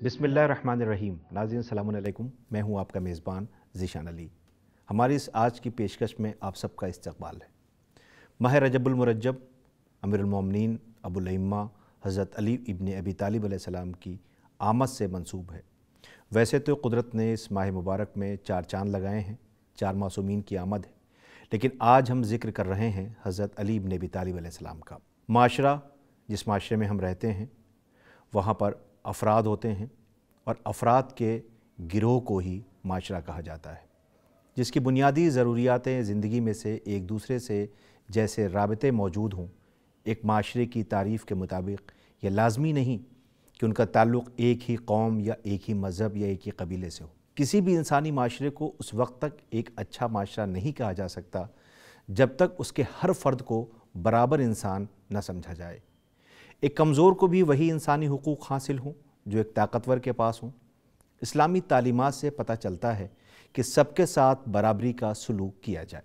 बिस्मिल्लाहिर्रहमानिर्रहीम। नाज़रीन अस्सलामु अलैकुम, मैं हूं आपका मेज़बान ज़ीशान अली। हमारी इस आज की पेशकश में आप सबका इस्तकबाल है। माह रजबुल मुरज्जब अमीरुल मोमिनीन अबुल अइम्मा हज़रत अली इब्न अबी तालिब अलैहिस्सलाम की आमद से मंसूब है। वैसे तो कुदरत ने इस माह मुबारक में 4 चाँद लगाए हैं, 4 मासूमीन की आमद है, लेकिन आज हम ज़िक्र कर रहे हैं हज़रत अली इब्न अबी तालिब अलैहिस्सलाम का। माशरा, जिस माशरे में हम रहते हैं, वहाँ पर अफराद होते हैं और अफराद के गिरोह को ही माशरा कहा जाता है, जिसकी बुनियादी ज़रूरियातें ज़िंदगी में से एक दूसरे से जैसे राबते मौजूद हों। एक माशरे की तारीफ़ के मुताबिक यह लाजमी नहीं कि उनका ताल्लुक़ एक ही कौम या एक ही मज़हब या एक ही कबीले से हो। किसी भी इंसानी माशरे को उस वक्त तक एक अच्छा माशरा नहीं कहा जा सकता जब तक उसके हर फ़र्द को बराबर इंसान न समझा जाए। एक कमज़ोर को भी वही इंसानी हुकूक़ हासिल हों जो एक ताकतवर के पास हों। इस्लामी तालीमात से पता चलता है कि सबके साथ बराबरी का सलूक किया जाए।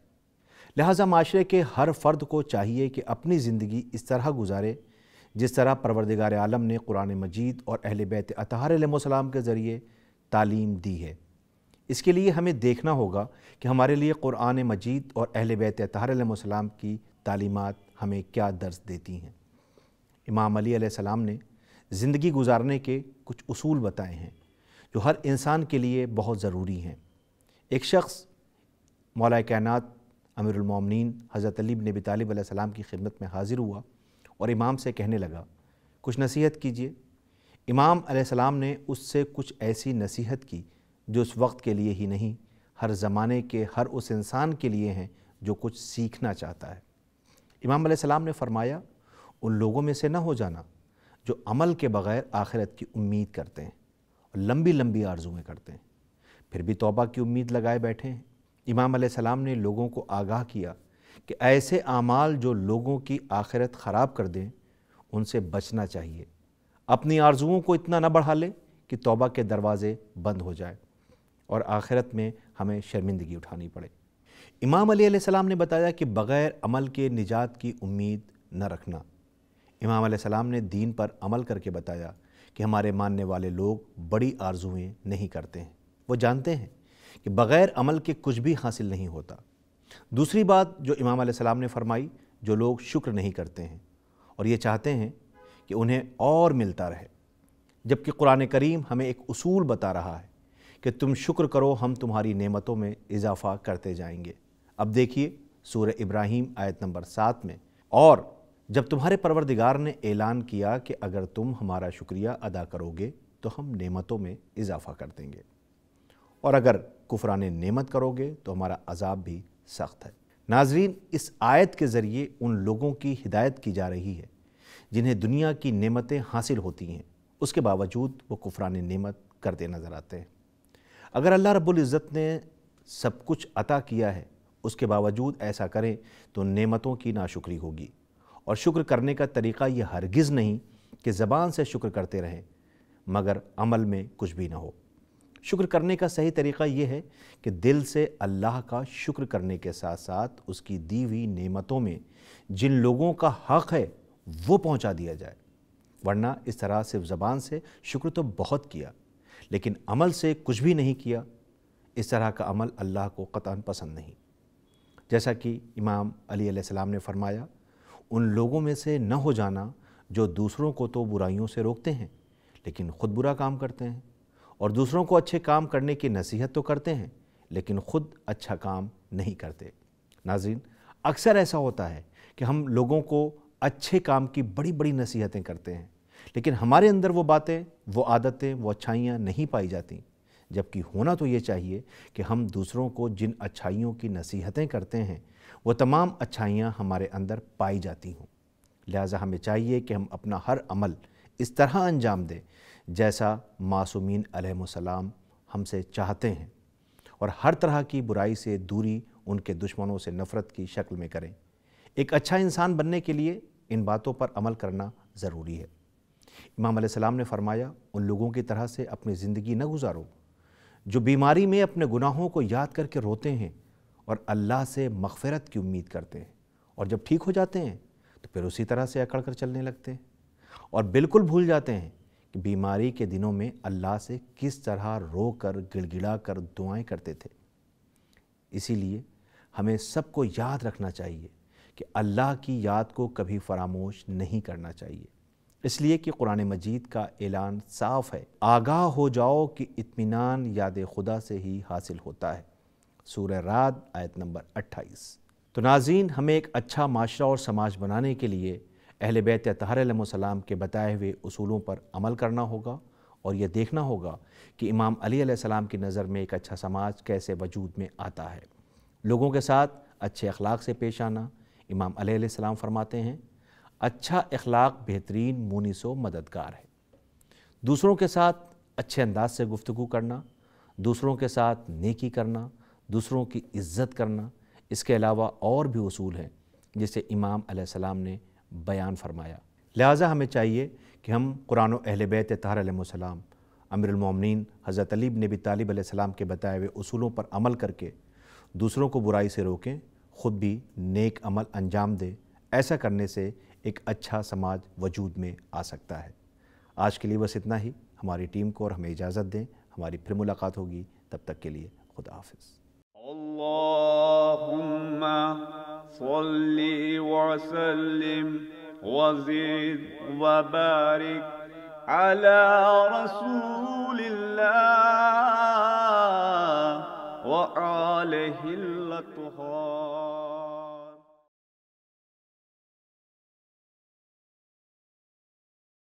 लिहाजा माशरे के हर फ़र्द को चाहिए कि अपनी ज़िंदगी इस तरह गुजारे जिस तरह परवरदिगार आलम ने कुरान मजीद और अहले बैत अतहार अलैहिस्सलाम के ज़रिए तालीम दी है। इसके लिए हमें देखना होगा कि हमारे लिए कुरान मजीद और अहले बैत अतहार अलैहिस्सलाम की तालीमात हमें क्या दर्स देती हैं। इमाम अली अलैहिस्सलाम ने ज़िंदगी गुजारने के कुछ उसूल बताए हैं जो हर इंसान के लिए बहुत ज़रूरी हैं। एक शख्स मौला कायनात अमीरुल मोमिनीन हज़रत अली इब्न अबी तालिब अलैहिस्सलाम की खिदमत में हाज़िर हुआ और इमाम से कहने लगा, कुछ नसीहत कीजिए। इमाम अलैहिस्सलाम ने उससे कुछ ऐसी नसीहत की जो उस वक्त के लिए ही नहीं, हर ज़माने के हर उस इंसान के लिए हैं जो कुछ सीखना चाहता है। इमाम अलैहिस्सलाम ने फरमाया, उन लोगों में से न हो जाना जो अमल के बग़ैर आखिरत की उम्मीद करते हैं और लंबी लंबी आरज़ुएँ करते हैं, फिर भी तौबा की उम्मीद लगाए बैठे हैं। इमाम अलैहिस्सलाम ने लोगों को आगाह किया कि ऐसे आमाल जो लोगों की आखिरत ख़राब कर दें, उनसे बचना चाहिए। अपनी आरज़ुओं को इतना न बढ़ा ले कि तौबा के दरवाज़े बंद हो जाए और आखिरत में हमें शर्मिंदगी उठानी पड़े। इमाम अली अलैहिस्सलाम ने बताया कि बग़ैर अमल के निजात की उम्मीद न रखना। इमाम अलैहिस्सलाम ने दीन पर अमल करके बताया कि हमारे मानने वाले लोग बड़ी आरज़ुएँ नहीं करते हैं, वो जानते हैं कि बग़ैर अमल के कुछ भी हासिल नहीं होता। दूसरी बात जो इमाम अलैहिस्सलाम ने फरमाई, जो लोग शुक्र नहीं करते हैं और ये चाहते हैं कि उन्हें और मिलता रहे, जबकि कुरान करीम हमें एक उसूल बता रहा है कि तुम शुक्र करो, हम तुम्हारी नेमतों में इजाफ़ा करते जाएंगे। अब देखिए सूरह इब्राहीम आयत नंबर 7 में, और जब तुम्हारे परवरदिगार ने ऐलान किया कि अगर तुम हमारा शुक्रिया अदा करोगे तो हम नेमतों में इजाफ़ा कर देंगे, और अगर कुफरान नेमत करोगे तो हमारा अज़ाब भी सख्त है। नाज़रीन, इस आयत के ज़रिए उन लोगों की हिदायत की जा रही है जिन्हें दुनिया की नेमतें हासिल होती हैं, उसके बावजूद वो कुफरान नेमत करते नज़र आते हैं। अगर अल्लाह रब्बुल इज़्ज़त ने सब कुछ अता किया है, उसके बावजूद ऐसा करें तो नेमतों की नाशुक्री होगी। और शुक्र करने का तरीक़ा ये हरगिज़ नहीं कि ज़बान से शुक्र करते रहें मगर अमल में कुछ भी ना हो। शुक्र करने का सही तरीक़ा ये है कि दिल से अल्लाह का शुक्र करने के साथ साथ उसकी दी हुई नेमतों में जिन लोगों का हक़ है वो पहुंचा दिया जाए। वरना इस तरह सिर्फ ज़बान से शुक्र तो बहुत किया लेकिन अमल से कुछ भी नहीं किया, इस तरह का अमल अल्लाह को क़तअन पसंद नहीं। जैसा कि इमाम अली अलैहिस्सलाम ने फरमाया, उन लोगों में से न हो जाना जो दूसरों को तो बुराइयों से रोकते हैं लेकिन ख़ुद बुरा काम करते हैं, और दूसरों को अच्छे काम करने की नसीहत तो करते हैं लेकिन ख़ुद अच्छा काम नहीं करते। नाज़रीन, अक्सर ऐसा होता है कि हम लोगों को अच्छे काम की बड़ी बड़ी नसीहतें करते हैं लेकिन हमारे अंदर वो बातें, वो आदतें, वो अच्छाइयाँ नहीं पाई जाती, जबकि होना तो ये चाहिए कि हम दूसरों को जिन अच्छाइयों की नसीहतें करते हैं वो तमाम अच्छाइयाँ हमारे अंदर पाई जाती हों। लिहाजा हमें चाहिए कि हम अपना हर अमल इस तरह अंजाम दें जैसा मासूमीन अलैहिस्सलाम हमसे चाहते हैं, और हर तरह की बुराई से दूरी, उनके दुश्मनों से नफ़रत की शक्ल में करें। एक अच्छा इंसान बनने के लिए इन बातों पर अमल करना ज़रूरी है। इमाम अलैहिस्सलाम ने फरमाया, उन लोगों की तरह से अपनी ज़िंदगी न गुजारो जो बीमारी में अपने गुनाहों को याद करके रोते हैं और अल्लाह से मग़फ़िरत की उम्मीद करते हैं, और जब ठीक हो जाते हैं तो फिर उसी तरह से अकड़ कर चलने लगते हैं और बिल्कुल भूल जाते हैं کہ بیماری کے دنوں میں اللہ سے کس طرح رو کر گڑ گڑا کر دعائیں کرتے تھے۔ اسی لیے ہمیں سب کو یاد رکھنا چاہیے کہ اللہ کی یاد کو کبھی فراموش نہیں کرنا چاہیے، اس لیے کہ قرآن مجید کا اعلان صاف ہے، آگاہ ہو جاؤ کہ اطمینان یاد خدا سے ہی حاصل ہوتا ہے۔ سورہ رعد آیت نمبر 28۔ تو ناظرین، ہمیں ایک اچھا معاشرہ اور سماج بنانے کے لیے اہل بیت اطہار علیہ السلام کے بتائے ہوئے اصولوں پر عمل کرنا ہوگا اور یہ دیکھنا ہوگا کہ امام علی علیہ السلام کی نظر میں ایک اچھا سماج کیسے وجود میں آتا ہے۔ لوگوں کے ساتھ اچھے اخلاق سے پیش آنا۔ امام علی علیہ السلام فرماتے ہیں، اچھا اخلاق بہترین مونس و مددگار ہے۔ دوسروں کے ساتھ اچھے انداز سے گفتگو کرنا، دوسروں کے ساتھ نیکی کرنا، دوسروں کی عزت کرنا، اس کے علاوہ اور بھی اصول ہیں جسے امام علیہ السلام نے بیان فرمایا۔ لہٰذا ہمیں چاہیے کہ ہم قرآن و اہل بیت اطہار علیہ السلام، امیر المومنین حضرت علی بن ابی طالب علیہ السلام کے بتائے ہوئے اصولوں پر عمل کر کے دوسروں کو برائی سے روکیں، خود بھی نیک عمل انجام دیں۔ ایسا کرنے سے ایک اچھا سماج وجود میں آ سکتا ہے۔ آج کے لیے بس اتنا ہی۔ ہماری ٹیم کو اور ہمیں اجازت دیں، ہماری پھر ملاقات ہوگی، تب تک کے لیے خدا حافظ۔ اللهم صل وسلم وزد وبارك على رسول الله وآله الأطهار